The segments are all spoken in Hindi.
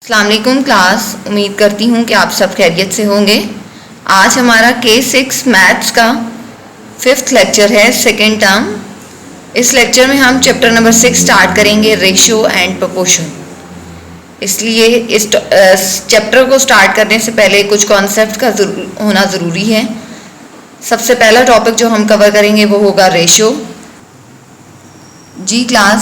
अस्सलाम वालेकुम क्लास, उम्मीद करती हूँ कि आप सब खैरियत से होंगे। आज हमारा K6 मैथ्स का 5th लेक्चर है, सेकेंड टर्म। इस लेक्चर में हम चैप्टर नंबर 6 स्टार्ट करेंगे, रेशियो एंड प्रोपोर्शन। इसलिए इस चैप्टर को स्टार्ट करने से पहले कुछ कॉन्सेप्ट का होना ज़रूरी है। सबसे पहला टॉपिक जो हम कवर करेंगे वो होगा रेशियो। जी क्लास,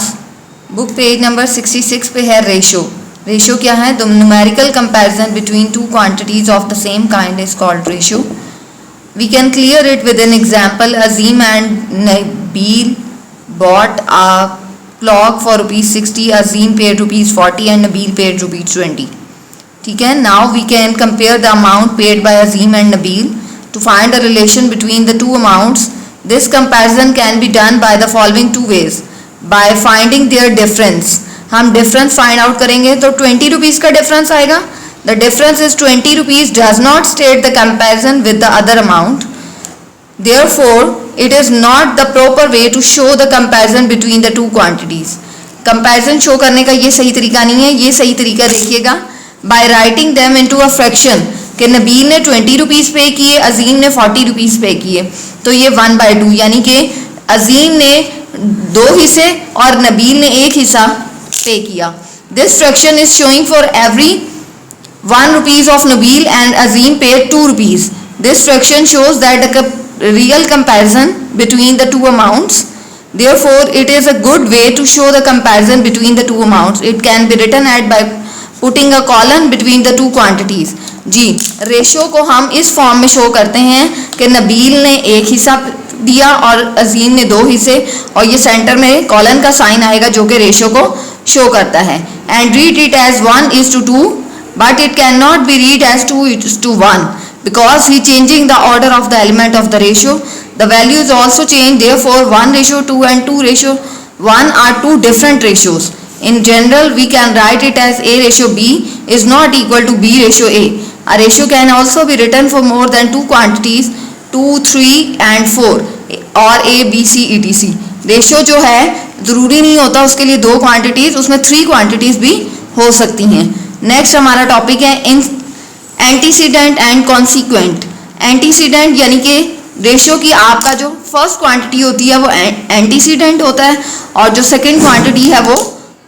बुक पेज नंबर 66 पे है रेशियो। रेशियो क्या है? The numerical comparison between two quantities of the same kind is called ratio. We can clear it with an example. Azeem and Nabeel bought a clock for ₹60। Azeem paid ₹40 and Nabeel paid ₹20। ठीक है, now we can compare the amount paid by Azeem and Nabeel to find the relation between the two amounts. This comparison can be done by the following two ways. By finding their difference, हम डिफरेंस फाइंड आउट करेंगे तो ₹20 का डिफरेंस आएगा। The difference is ₹20 does not state the comparison with the other amount, therefore it is not the proper way to show the comparison between the two quantities. Comparison show करने का ये सही तरीका नहीं है। ये सही तरीका देखिएगा, by writing them into a fraction कि नबील ने ₹20 पे किए, अजीम ने ₹40 पे किए, तो ये 1/2, यानी कि अजीम ने 2 हिस्से और नबील ने 1 हिस्सा पे किया। This fraction is showing for every ₹1 of Nabeel and Azeem paid ₹2। This fraction shows that the real comparison between the two amounts, therefore it is a good way to show the comparison between the two amounts. It can be written at by putting a colon between the two quantities. जी, रेशियो को हम इस फॉर्म में शो करते हैं कि नबील ने 1 हिस्सा दिया और अजीम ने 2 हिस्से, और ये सेंटर में कॉलन का साइन आएगा जो कि रेशियो को शो करता है। And read it as 1:2, but it can not be read as 2:1 because he changing the order of the element of the ratio. The value is also changed, therefore 1:2 and 2:1 are two different ratios. In general, we can write it as A:B is not equal to B:A. A ratio can also be written for more than two quantities, 2, 3 and 4, और A, B, C, etc. Ratio जो है ज़रूरी नहीं होता उसके लिए 2 क्वांटिटीज़, उसमें 3 क्वांटिटीज़ भी हो सकती हैं। नेक्स्ट हमारा टॉपिक है एंटीसीडेंट एंड कॉन्सिक्वेंट। एंटीसीडेंट यानी कि रेशियो की आपका जो फर्स्ट क्वांटिटी होती है वो एंटीसीडेंट होता है और जो सेकंड क्वांटिटी है वो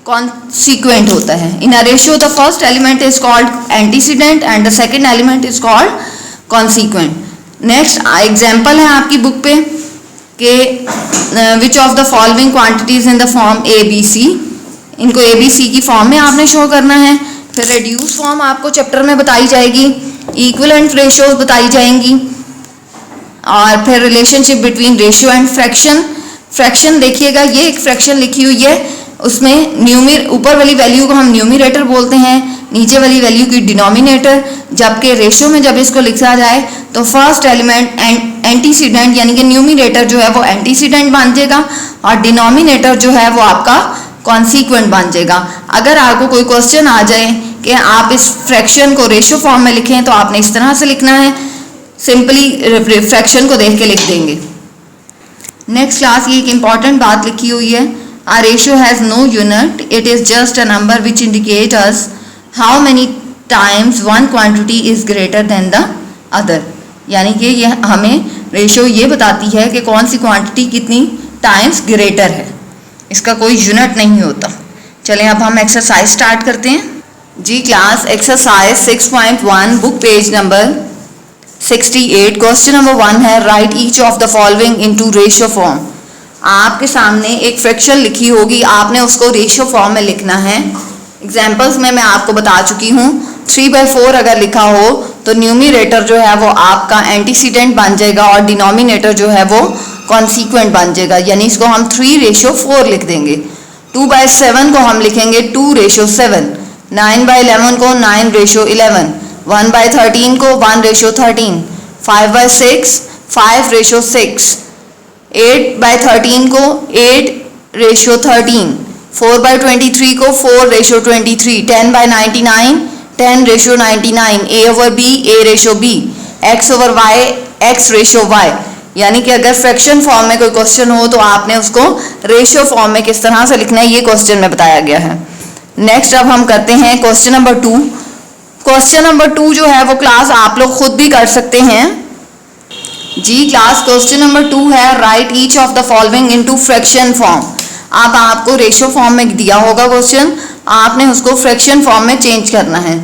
कॉन्सिक्वेंट होता है। In a ratio the first element is called antecedent and the second element is called consequent. Next example है आपकी बुक पे कि which of the following quantities in the form ABC। इनको ABC की फॉर्म में आपने शो करना है। फिर रिड्यूस फॉर्म आपको चैप्टर में बताई जाएगी, इक्विवेलेंट रेशियोज बताई जाएंगी, और फिर relationship between ratio and fraction. Fraction देखिएगा, ये एक फ्रैक्शन लिखी हुई है, उसमें ऊपर वाली वैल्यू को हम न्यूमिरेटर बोलते हैं, नीचे वाली वैल्यू की डिनोमिनेटर। जबकि रेशियो में जब इसको लिखा जाए तो फर्स्ट एलिमेंट एंटीसीडेंट यानी कि न्यूमिरेटर जो है वो एंटीसीडेंट बन जाएगा और डिनोमिनेटर जो है वो आपका कॉन्सिक्वेंट बन जाएगा। अगर आपको कोई क्वेश्चन आ जाए कि आप इस फ्रैक्शन को रेशियो फॉर्म में लिखें तो आपने इस तरह से लिखना है, सिंपली फ्रैक्शन को देख के लिख देंगे। नेक्स्ट क्लास, ये एक इम्पॉर्टेंट बात लिखी हुई है, a ratio has no unit, it is just a number which indicate us how many times one quantity is greater than the other. यानी कि ये हमें रेशियो ये बताती है कि कौन सी क्वांटिटी कितनी टाइम्स ग्रेटर है, इसका कोई यूनिट नहीं होता। चलें अब हम एक्सरसाइज स्टार्ट करते हैं। जी class, exercise 6.1 book page number 68। Question number 1 है, write each of the following into ratio form. आपके सामने एक फ्रैक्शन लिखी होगी, आपने उसको रेशियो फॉर्म में लिखना है। एग्जाम्पल्स में मैं आपको बता चुकी हूँ, 3/4 अगर लिखा हो तो न्यूमिरेटर जो है वो आपका एंटीसीडेंट बन जाएगा और डिनोमिनेटर जो है वो कॉन्सिक्वेंट बन जाएगा, यानी इसको हम 3:4 लिख देंगे। 2/7 को हम लिखेंगे 2:7, 9/11 को 9:11, 1/13 को 1:13, 5/6 5:6, 8/13 को 8:13, 4/23 को 4:23, 10/99 10:99, A/B A/B, X/Y X/Y। यानी कि अगर फ्रैक्शन फॉर्म में कोई क्वेश्चन हो तो आपने उसको रेशियो फॉर्म में किस तरह से लिखना है ये क्वेश्चन में बताया गया है। नेक्स्ट अब हम करते हैं क्वेश्चन नंबर 2। क्वेश्चन नंबर 2 जो है वो क्लास आप लोग खुद भी कर सकते हैं। जी क्लास क्वेश्चन नंबर 2 है write each of the following into fraction form. अब आपको रेशो फॉर्म में दिया होगा क्वेश्चन, आपने उसको फ्रैक्शन फॉर्म में चेंज करना है।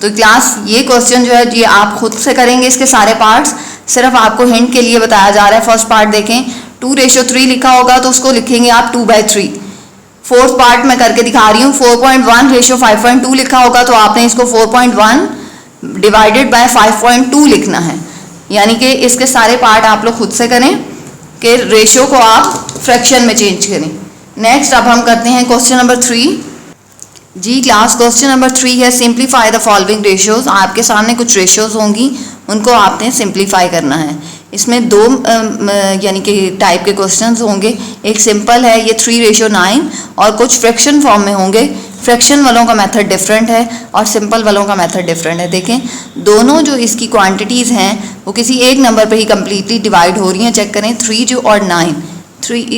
तो क्लास ये क्वेश्चन जो है ये आप खुद से करेंगे, इसके सारे पार्ट्स सिर्फ आपको हिंट के लिए बताया जा रहा है। फर्स्ट पार्ट देखें, 2:3 लिखा होगा तो उसको लिखेंगे आप 2/3। फोर्थ पार्ट में करके दिखा रही हूँ, 4.1:5.2 लिखा होगा तो आपने इसको 4.1 डिवाइडेड बाय 5.2 लिखना है। यानी कि इसके सारे पार्ट आप लोग खुद से करें कि रेशो को आप फ्रैक्शन में चेंज करें। नेक्स्ट अब हम करते हैं क्वेश्चन नंबर 3। जी क्लास क्वेश्चन नंबर 3 है सिंप्लीफाई द फॉलोइंग रेशियोज। आपके सामने कुछ रेशियोज होंगी, उनको आपने सिंप्लीफाई करना है। इसमें दो यानी कि टाइप के क्वेश्चंस होंगे, एक सिंपल है ये 3:9 और कुछ फ्रैक्शन फॉर्म में होंगे। फ्रैक्शन वालों का मेथड डिफरेंट है और सिंपल वालों का मेथड डिफरेंट है। देखें दोनों जो इसकी क्वांटिटीज़ हैं वो किसी एक नंबर पर ही कम्प्लीटली डिवाइड हो रही हैं। चेक करें 3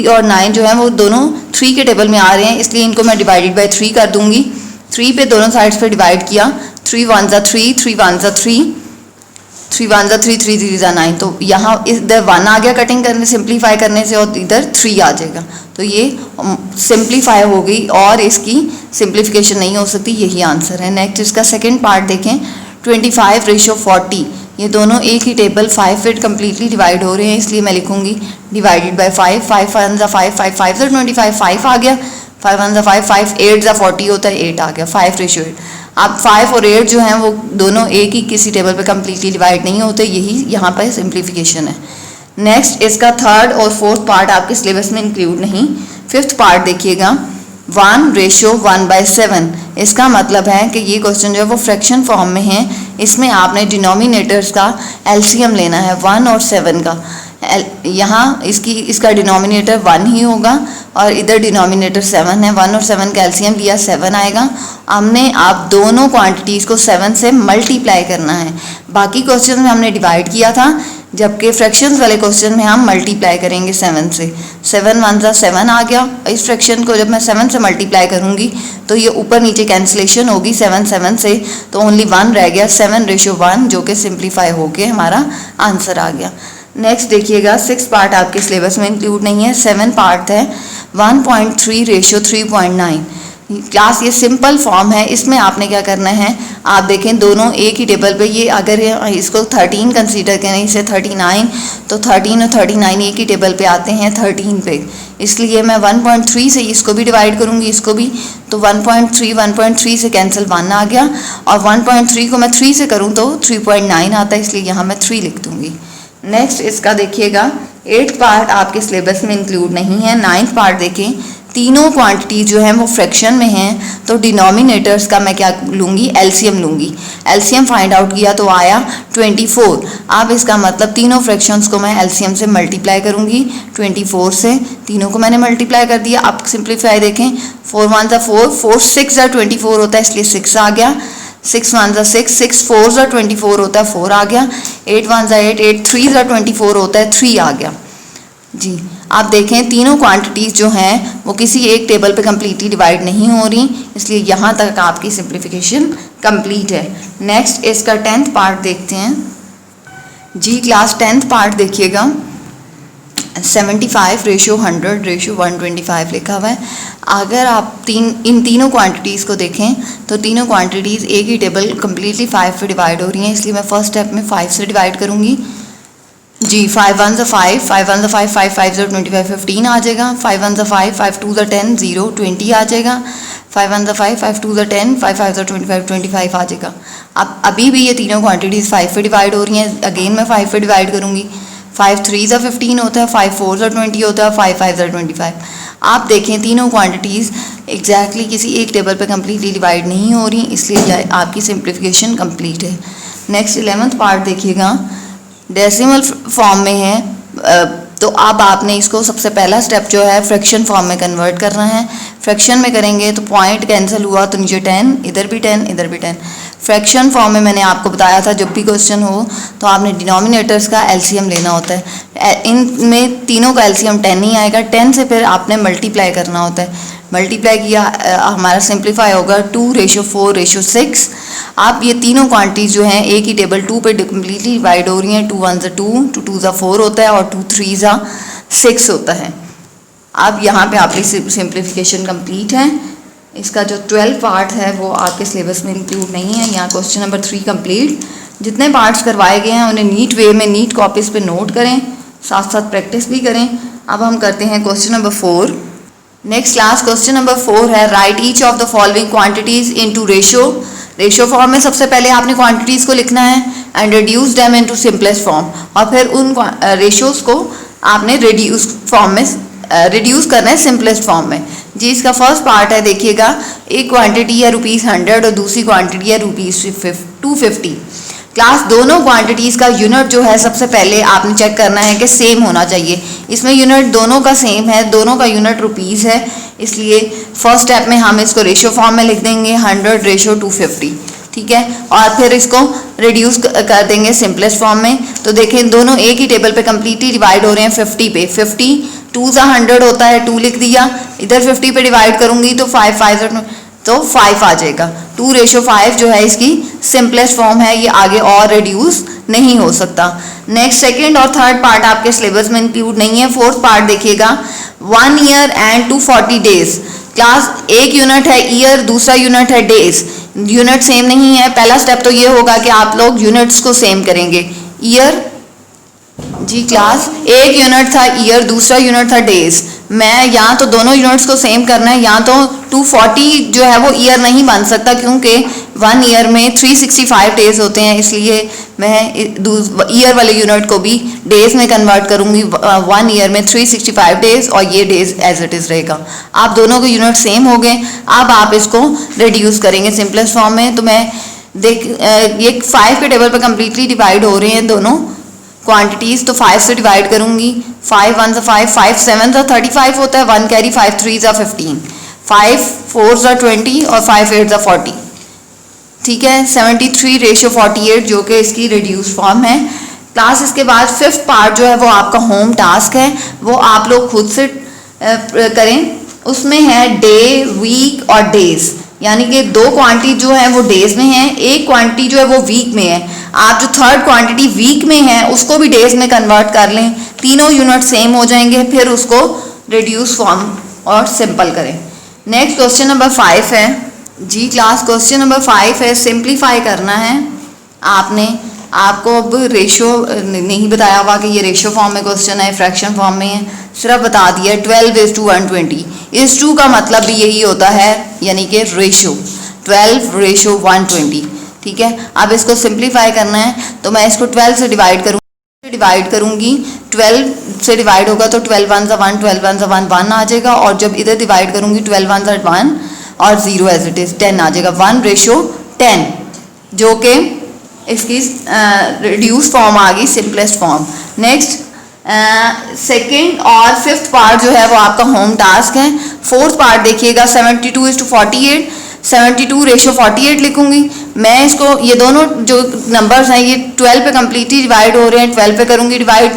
और 9 जो है वो दोनों 3 के टेबल में आ रहे हैं, इसलिए इनको मैं डिवाइडेड बाय 3 कर दूंगी। 3 पे दोनों साइड्स पे डिवाइड किया, 3 1 3, 3 1 3, 3 1 3, 3 3 9। तो यहाँ इधर 1 आ गया कटिंग करने सिंप्लीफाई करने से और इधर 3 आ जाएगा। तो ये सिंप्लीफाई हो गई और इसकी सिंप्लीफिकेशन नहीं हो सकती, यही आंसर है। नेक्स्ट इसका सेकेंड पार्ट देखें, 25:40। ये दोनों एक ही टेबल 5 फीट कम्प्लीटली डिवाइड हो रहे हैं, इसलिए मैं लिखूंगी डिवाइडेड बाय 5। 5 1 5, 5 5 25, 5 आ गया। 5 1 5, 5 8 40 होता है, 8 आ गया। 5:8। अब 5 और 8 जो हैं वो दोनों एक ही किसी टेबल पे कम्प्लीटली डिवाइड नहीं होते, यही यहाँ पर सिंप्लीफिकेशन है। नेक्स्ट इसका थर्ड और फोर्थ पार्ट आपके सिलेबस में इंक्लूड नहीं। फिफ्थ पार्ट देखिएगा, 1:1/7। इसका मतलब है कि ये क्वेश्चन जो है वो फ्रैक्शन फॉर्म में है। इसमें आपने डिनोमिनेटर्स का एलसीएम लेना है 1 और 7 का। यहाँ इसका डिनोमिनेटर 1 ही होगा और इधर डिनोमिनेटर 7 है। 1 और 7 का एलसीएम लिया 7 आएगा। हमने आप दोनों क्वांटिटीज़ को 7 से मल्टीप्लाई करना है। बाकी क्वेश्चन में हमने डिवाइड किया था, जबकि फ्रैक्शंस वाले क्वेश्चन में हम मल्टीप्लाई करेंगे 7 से। 7 1 7 आ गया। इस फ्रैक्शन को जब मैं 7 से मल्टीप्लाई करूँगी तो ये ऊपर नीचे कैंसिलेशन होगी 7 7 से, तो ओनली 1 रह गया। 7:1 जो कि सिंप्लीफाई होके हमारा आंसर आ गया। नेक्स्ट देखिएगा, 6 पार्ट आपके सिलेबस में इंक्लूड नहीं है, 7 पार्ट है। 1.3:3.9। क्लास ये सिंपल फॉर्म है। इसमें आपने क्या करना है, आप देखें दोनों एक ही टेबल पे, ये अगर इसको 13 कंसीडर करें, इसे 39, तो 13 और 39 एक ही टेबल पे आते हैं 13 पे। इसलिए मैं 1.3 से इसको भी डिवाइड करूंगी, इसको भी। तो 1.3 से कैंसिल 1 आ गया और 1.3 को मैं 3 से करूँ तो 3.9 आता है, इसलिए यहाँ मैं 3 लिख दूँगी। नेक्स्ट इसका देखिएगा, 8th पार्ट आपके सिलेबस में इंक्लूड नहीं है। 9th पार्ट देखें, तीनों क्वांटिटी जो हैं वो फ्रैक्शन में हैं, तो डिनोमिनेटर्स का मैं क्या लूँगी, एलसीएम लूँगी। एलसीएम फाइंड आउट किया तो आया 24। अब इसका मतलब तीनों फ्रैक्शंस को मैं एलसीएम से मल्टीप्लाई करूँगी 24 से। तीनों को मैंने मल्टीप्लाई कर दिया। अब सिंप्लीफाई देखें, 4 1 4, 4 6 24 होता है, इसलिए 6 आ गया। 6 1 6, 6 4 24 होता है, 4 आ गया। 8 1 8, 8 3 24 होता है, 3 आ गया। जी आप देखें तीनों क्वांटिटीज़ जो हैं वो किसी एक टेबल पे कम्प्लीटली डिवाइड नहीं हो रही, इसलिए यहाँ तक आपकी सिंप्लीफिकेशन कंप्लीट है। नेक्स्ट इसका 10th पार्ट देखते हैं। जी क्लास 10th पार्ट देखिएगा, 75:100:125 लिखा हुआ है। अगर आप इन तीनों क्वांटिटीज़ को देखें तो तीनों क्वांटिटीज़ एक ही टेबल कम्प्लीटली 5 पे डिवाइड हो रही हैं, इसलिए मैं फर्स्ट स्टेप में 5 से डिवाइड करूँगी। जी 5 1 5, 5 1 5, 5 5 25, 15 आ जाएगा। 5 1 5, 5 2 10, 0 20 आ जाएगा। 5 1 5, 5 2 10, 5 5 25, 25 आ जाएगा। अब अभी भी ये तीनों क्वांटिटीज़ 5 पे डिवाइड हो रही हैं, अगेन मैं 5 पे डिवाइड करूँगी। 5 3 15 होता है, 5 4 20 होता है, 5 5 25। आप देखें तीनों क्वांटिटीज़ एग्जैक्टली किसी एक टेबल पे कम्प्लीटली डिवाइड नहीं हो रही, इसलिए आपकी सिंप्लीफिकेशन कंप्लीट है। नेक्स्ट 11th पार्ट देखिएगा, डेसिमल फॉर्म में है, तो अब आपने इसको सबसे पहला स्टेप जो है फ्रैक्शन फॉर्म में कन्वर्ट करना है। फ्रैक्शन में करेंगे तो पॉइंट कैंसिल हुआ तो नीचे 10, इधर भी 10, इधर भी 10। फ्रैक्शन फॉर्म में मैंने आपको बताया था जब भी क्वेश्चन हो तो आपने डिनोमिनेटर्स का एलसीएम लेना होता है। इनमें तीनों का एलसीएम 10 नहीं आएगा। 10 से फिर आपने मल्टीप्लाई करना होता है, मल्टीप्लाई किया हमारा सिंप्लीफाई होगा 2:4:6। आप ये तीनों क्वांटिटीज जो हैं एक ही टेबल 2 पे कम्प्लीटली डिवाइड हो रही हैं। 2 1 2, 2 2 4 होता है और 2 3 6 होता है। अब यहाँ पे आपकी सिंप्लीफिकेशन कंप्लीट है। इसका जो 12 पार्ट है वो आपके सिलेबस में इंक्लूड नहीं है। यहाँ क्वेश्चन नंबर 3 कंप्लीट। जितने पार्ट्स करवाए गए हैं उन्हें नीट वे में नीट कॉपीज़ पे नोट करें, साथ साथ प्रैक्टिस भी करें। अब हम करते हैं question number 4। Next class question number 4 है write each of the following quantities into ratio. Ratio form में सबसे पहले आपने क्वांटिटीज़ को लिखना है and reduce them into simplest form, और फिर उन रेशियोज को आपने रिड्यूस फॉर्म में रिड्यूस करना है सिंपलेस्ट फॉर्म में। जी इसका फर्स्ट पार्ट है, देखिएगा एक क्वांटिटी है ₹100 और दूसरी क्वांटिटी है ₹250। क्लास दोनों क्वांटिटीज़ का यूनिट जो है सबसे पहले आपने चेक करना है कि सेम होना चाहिए। इसमें यूनिट दोनों का सेम है, दोनों का यूनिट रुपीज़ है, इसलिए फर्स्ट स्टेप में हम इसको रेशियो फॉर्म में लिख देंगे 100:250, ठीक है। और फिर इसको रिड्यूस कर देंगे सिंपलेस्ट फॉर्म में। तो देखें दोनों एक ही टेबल पे कम्प्लीटली डिवाइड हो रहे हैं 50 पे। 50 2 100 होता है, 2 लिख दिया, इधर 50 पे डिवाइड करूंगी तो 5 आ जाएगा। 2:5 जो है इसकी सिंपलेस्ट फॉर्म है, ये आगे और रिड्यूस नहीं हो सकता। नेक्स्ट सेकंड और थर्ड पार्ट आपके सिलेबस में इंक्लूड नहीं है। फोर्थ पार्ट देखिएगा 1 ईयर एंड 240 डेज। क्लास एक यूनिट है ईयर, दूसरा यूनिट है डेज। यूनिट सेम नहीं है। पहला स्टेप तो ये होगा कि आप लोग यूनिट्स को सेम करेंगे। ईयर जी क्लास एक यूनिट था ईयर, दूसरा यूनिट था डेज। मैं यहाँ तो दोनों यूनिट्स को सेम करना है। यहाँ तो 240 जो है वो ईयर नहीं बन सकता क्योंकि 1 ईयर में 365 डेज होते हैं, इसलिए मैं ईयर वाले यूनिट को भी डेज में कन्वर्ट करूँगी। 1 ईयर में 365 डेज और ये डेज एज इट इज़ रहेगा। आप दोनों के यूनिट सेम हो गए। अब आप इसको रिड्यूस करेंगे सिंपलेस्ट फॉर्म में। तो मैं ये 5 के टेबल पर कम्प्लीटली डिवाइड हो रहे हैं दोनों क्वांटिटीज़, तो 5 से डिवाइड करूंगी। 5 1 5, 5 7 35 होता है, 1 कैरी, 5 3 15, 5 4 20 और 5 8 40, ठीक है। 73:48 जो कि इसकी रिड्यूस फॉर्म है। क्लास इसके बाद फिफ्थ पार्ट जो है वो आपका होम टास्क है, वो आप लोग खुद से करें। उसमें है डे, वीक और डेज, यानी कि 2 क्वांटिटी जो है वो डेज में है, एक क्वांटिटी जो है वो वीक में है। आप जो थर्ड क्वांटिटी वीक में है उसको भी डेज में कन्वर्ट कर लें, तीनों यूनिट सेम हो जाएंगे। फिर उसको रिड्यूस फॉर्म और सिंपल करें। नेक्स्ट क्वेश्चन नंबर 5 है। जी क्लास क्वेश्चन नंबर 5 है, सिंप्लीफाई करना है आपने। आपको अब रेशियो नहीं बताया हुआ कि ये रेशियो फॉर्म में क्वेश्चन है, फ्रैक्शन फॉर्म में है, सिर्फ बता दिया 12:120। इस 2 का मतलब भी यही होता है, यानी कि रेशियो 12:120, ठीक है। अब इसको सिंप्लीफाई करना है तो मैं इसको 12 से डिवाइड करूँगी। 12 से डिवाइड होगा तो 12 1 1, 12 1 1 आ जाएगा, और जब इधर डिवाइड करूँगी 12 1 1 और 0 एज इट इज़ 10 आ जाएगा। 1:10 जो कि इसकी रिड्यूस फॉर्म आ गई, सिंपलेस्ट फॉर्म। नेक्स्ट सेकेंड और फिफ्थ पार्ट जो है वो आपका होम टास्क है। फोर्थ पार्ट देखिएगा 72:48, 72:48 लिखूंगी मैं। इसको ये दोनों जो नंबर्स हैं ये 12 पे कम्प्लीटली डिवाइड हो रहे हैं, 12 पे करूंगी डिवाइड।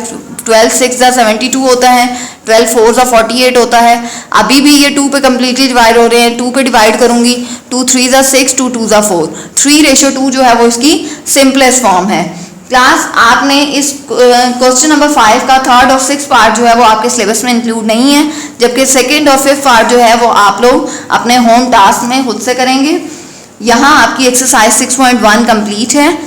12 6 72 होता है, 12 4 48 होता है। अभी भी ये 2 पे कम्प्लीटली डिवाइड हो रहे हैं, 2 पे डिवाइड करूंगी। 2 3 6, 2 2 4, 3:2 जो है वो इसकी सिंपलेस्ट फॉर्म है। क्लास आपने इस क्वेश्चन नंबर 5 का थर्ड और सिक्स पार्ट जो है वो आपके सिलेबस में इंक्लूड नहीं है, जबकि सेकंड और फिफ्थ पार्ट जो है वो आप लोग अपने होम टास्क में खुद से करेंगे। यहाँ आपकी एक्सरसाइज 6.1 कंप्लीट है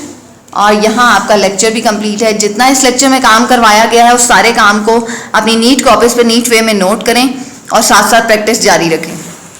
और यहाँ आपका लेक्चर भी कंप्लीट है। जितना इस लेक्चर में काम करवाया गया है उस सारे काम को अपनी नीट कॉपीज पे नीट वे में नोट करें और साथ साथ प्रैक्टिस जारी रखें।